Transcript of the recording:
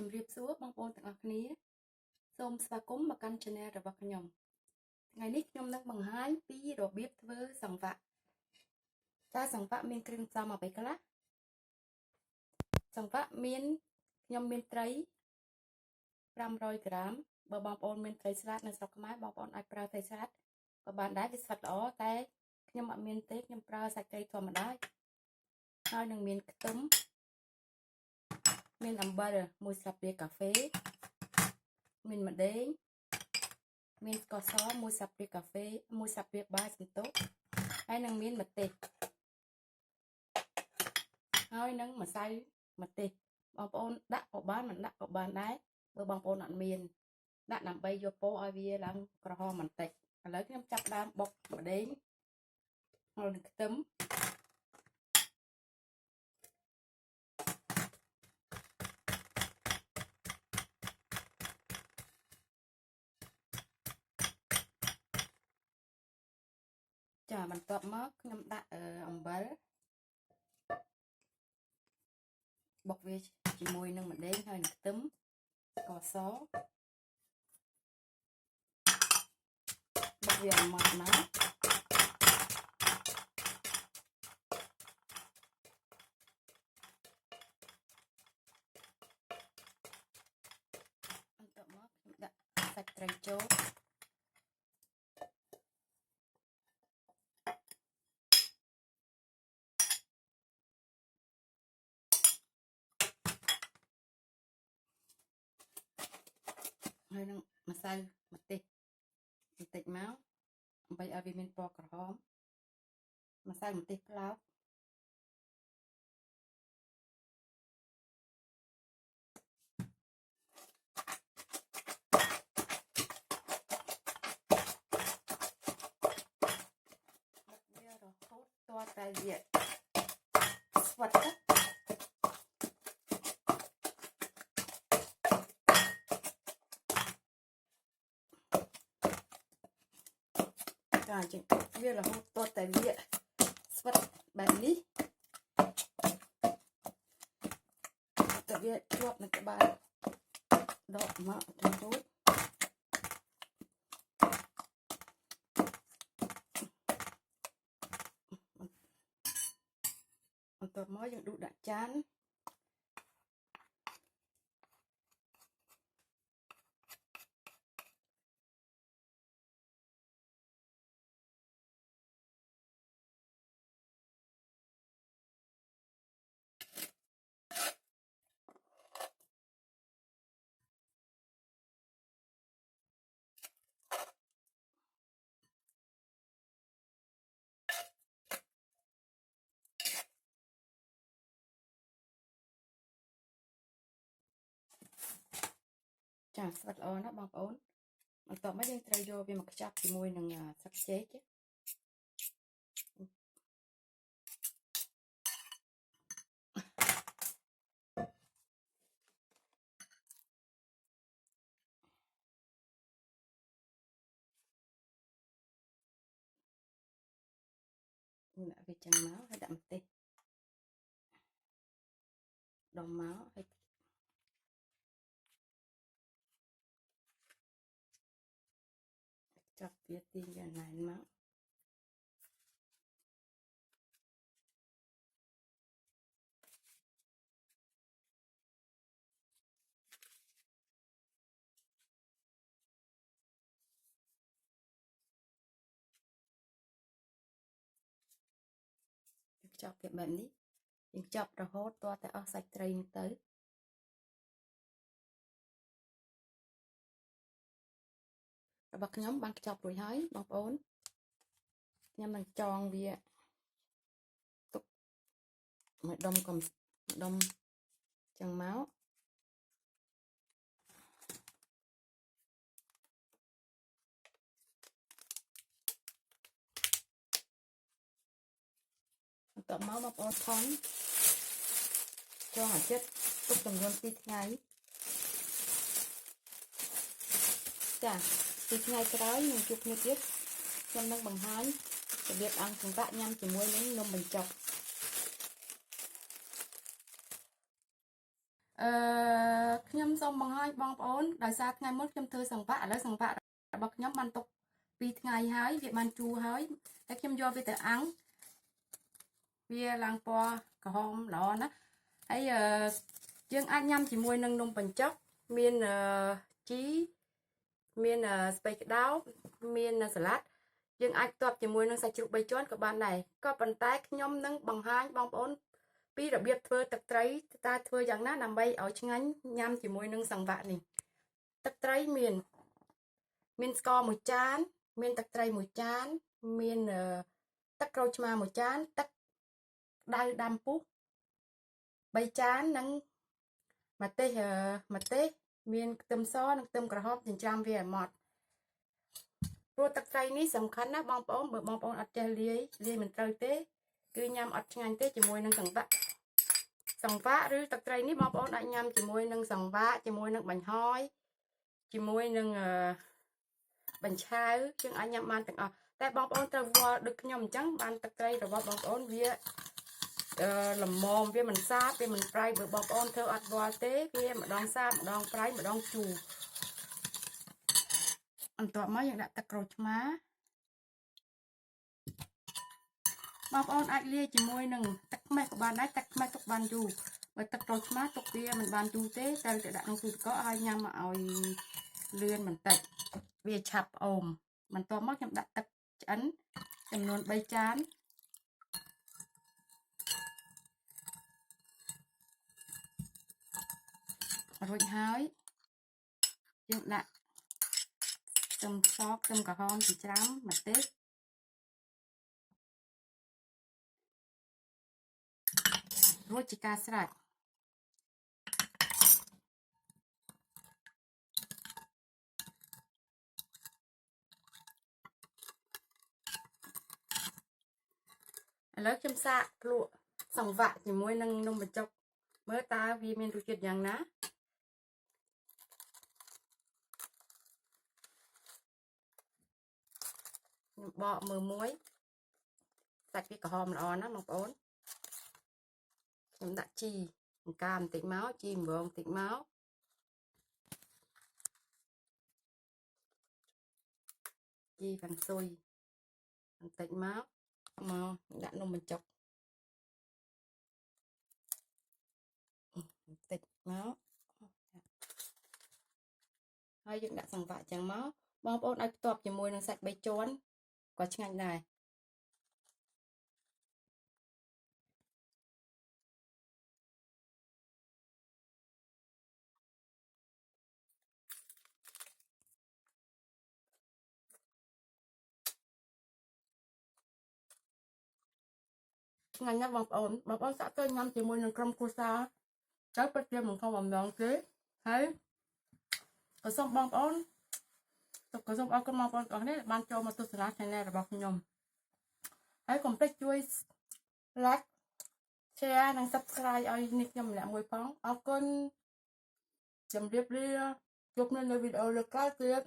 ជំរាបសួរបងប្អូនទាំងអស់គ្នាសូមស្វាគមន៍មកកាន់ Channel របស់ខ្ញុំថ្ងៃនេះខ្ញុំនឹងបង្ហាញពីរបៀបធ្វើសង្វាក់តើសង្វាក់មានគ្រឿងផ្សំអ្វីខ្លះសង្វាក់មានខ្ញុំមានត្រី500ក្រាមបើបងប្អូនមានត្រីស្លាតនៅស្រុកខ្មែរបងប្អូនអាចប្រើត្រីស្លាតក៏បានដែរវាស្វិតល្អតែខ្ញុំអត់មានទេខ្ញុំប្រើសាច់ត្រីធម្មតាហើយនឹងមានខ្ទឹមមានអំបិល1ស្លាបព្រាកាហ្វេមានម្ទេសមានស្ករស1ស្លាបព្រាកាហ្វេ1ស្លាបព្រាបាយសន្ទុះហើយនឹងមានម្ទេសហើយនឹងម្សៅម្ទេសបងប្អូនដាក់ក៏បានមិនដាក់ក៏បានដែរបើបងប្អូនអត់មានដាក់ដើម្បីយកពណ៌ឲ្យវាឡើងក្រហមបន្តិចឥឡូវខ្ញុំចាប់ដើមបុកម្ទេសហើយនឹងខ្ទឹមចាបន្ទាប់មកខ្ញុំដាក់អំបិលបុកវាជាមួយនឹងម្ទេសហើយនឹងខ្ទឹមស្ករសបុកវាឲ្យម៉ត់មកបន្ទាប់មកខ្ញុំដាក់សាច់ត្រីចូលហើយនឹងម្សៅម្ទេសបន្តិចមកដើម្បីឲ្យវាមានពណ៌ក្រហមម្សៅម្ទេសប្លោកវារហូតទាល់តែវាស្វិតចាចឹងវារហូតទាល់តែវាស្វិតបែបនេះតែវាជាប់នឹងក្បាលដកមកទៅរួចបន្ទាប់មកយើងដួសដាក់ចានចាស្វិតល្អណាស់បងប្អូនបន្ទាប់មកយើងត្រូវយកវាមកខ្ចប់ជាមួយនឹងស្លឹកចេកដាក់វាចឹងមកហើយដាក់ម្ទេសដុំមកហើយចាប់វាទាញវាណែនមកចាប់វាបែបនេះយើងចាប់រហូតទាល់តែអស់សាច់ត្រីនេះទៅរបស់ខ្ញុំបានខ្ចប់រួចហើយបងប្អូនខ្ញុំនឹងចងវាទុកមួយដុំកុំដុំចឹងមកបន្ទាប់មកបងប្អូនថនចងអាចិតទុកចំនួន2ថ្ងៃចា2ថ្ងៃក្រោយនឹងជួបគ្នាទៀតខ្ញុំនឹងបង្ហាញរបៀបអាំងសង្វាក់ញ៉ាំជាមួយនឹងនំបញ្ចុក ខ្ញុំសូមបង្ហាញបងប្អូនដោយសារថ្ងៃមុនខ្ញុំធ្វើសង្វាក់ឥឡូវសង្វាក់របស់ខ្ញុំបានទុក2 ថ្ងៃហើយវាបានជូរហើយខ្ញុំយកវាទៅអាំងវាឡើងពណ៌ក្រហមល្អណាស់ហើយយើងអាចញ៉ាំជាមួយនឹងនំបញ្ចុកមានជីមានស្ពៃក្តោបមានសាឡាត់យើងអាចផ្ទាប់ជាមួយនឹងសាច់ជ្រូក3ជាន់ក៏បានដែរក៏ប៉ុន្តែខ្ញុំនឹងបង្ហាញបងប្អូនពីរបៀបធ្វើទឹកត្រីតើធ្វើយ៉ាងណាដើម្បីឲ្យឆ្ងាញ់ញ៉ាំជាមួយនឹងសង្វាក់នេះទឹកត្រីមានស្ករ1ចានមានទឹកត្រី1ចានមានទឹកក្រូចឆ្មា1ចានទឹកដៅដាំពុះ3ចាននិងម្ទេសមានខ្ទឹមសនិងខ្ទឹមក្រហមចិញ្ច្រាំវាឲ្យម៉ត់ព្រោះទឹកត្រីនេះសំខាន់ណាស់បងប្អូនបើបងប្អូនអត់ចេះលាយមិនត្រូវទេគឺញ៉ាំអត់ឆ្ងាញ់ទេជាមួយនឹងសង្វាក់ឬទឹកត្រីនេះបងប្អូនអាចញ៉ាំជាមួយនឹងសង្វាក់ជាមួយនឹងបាញ់ហយជាមួយនឹងបញ្ឆាវយើងអាចញ៉ាំបានទាំងអស់តែបងប្អូនត្រូវវល់ដូចខ្ញុំអញ្ចឹងបានទឹកត្រីរបស់បងប្អូនវាល្មមវាមិនសាបវាមិនប្រៃបើបងប្អូនធ្វើអត់វល់ទេវាម្ដងសាបម្ដងប្រៃម្ដងជូរបន្ទាប់មកយើងដាក់ទឹកក្រូចឆ្មាបងប្អូនអាចលាយជាមួយនឹងទឹកខ្មេះក៏បានដែរទឹកខ្មេះទុកបានយូរបើទឹកក្រូចឆ្មាទុកវាមិនបានយូរទេត្រូវតែដាក់ក្នុងទូទឹកកកឲ្យញ៉ាំឲ្យលឿនបន្តិចវាឆាប់ផ្អូមបន្ទាប់មកខ្ញុំដាក់ទឹកឆ្អិនចំនួន3ចានរួចហើយយើងដាក់ខ្ទឹមសខ្ទឹមក្រហមចិញ្ច្រាំម្ទេសរួចជាការស្រេចឥឡូវខ្ញុំសាកភ្លក់សង្វាក់ជាមួយនឹងនំបញ្ចុកមើលតើវាមានរសជាតិយ៉ាងណាខ្ញុំបកមើលមួយសាច់វាក្រហមល្អណាស់បងប្អូនខ្ញុំដាក់ជីអង្ការបន្តិចមកជីម្រងបន្តិចមកជីវ៉ាន់ស៊ុយបន្តិចមកដាក់នំបញ្ចុកបន្តិចមកហើយយើងដាក់សង្វាក់ចឹងមកបងប្អូនឲ្យផ្ទាប់ជាមួយនឹងសាច់3ជាន់ក៏ឆ្ងាញ់ដែរឆ្ងាញ់ណាស់បងប្អូនសាកទៅញ៉ាំជាមួយនឹងក្រុមគ្រួសារទៅពិតជាមិនខុសបំណងទេហើយក៏សូមបងប្អូនក៏សូមអរគុណបងប្អូនទាំងអស់គ្នាបានចូលមកទស្សនា Channel របស់ខ្ញុំហើយកុំភ្លេចជួយ Like Share និង Subscribe ឲ្យនេះខ្ញុំម្នាក់មួយផងអរគុណជម្រាបលាជួបគ្នានៅវីដេអូលើកក្រោយទៀត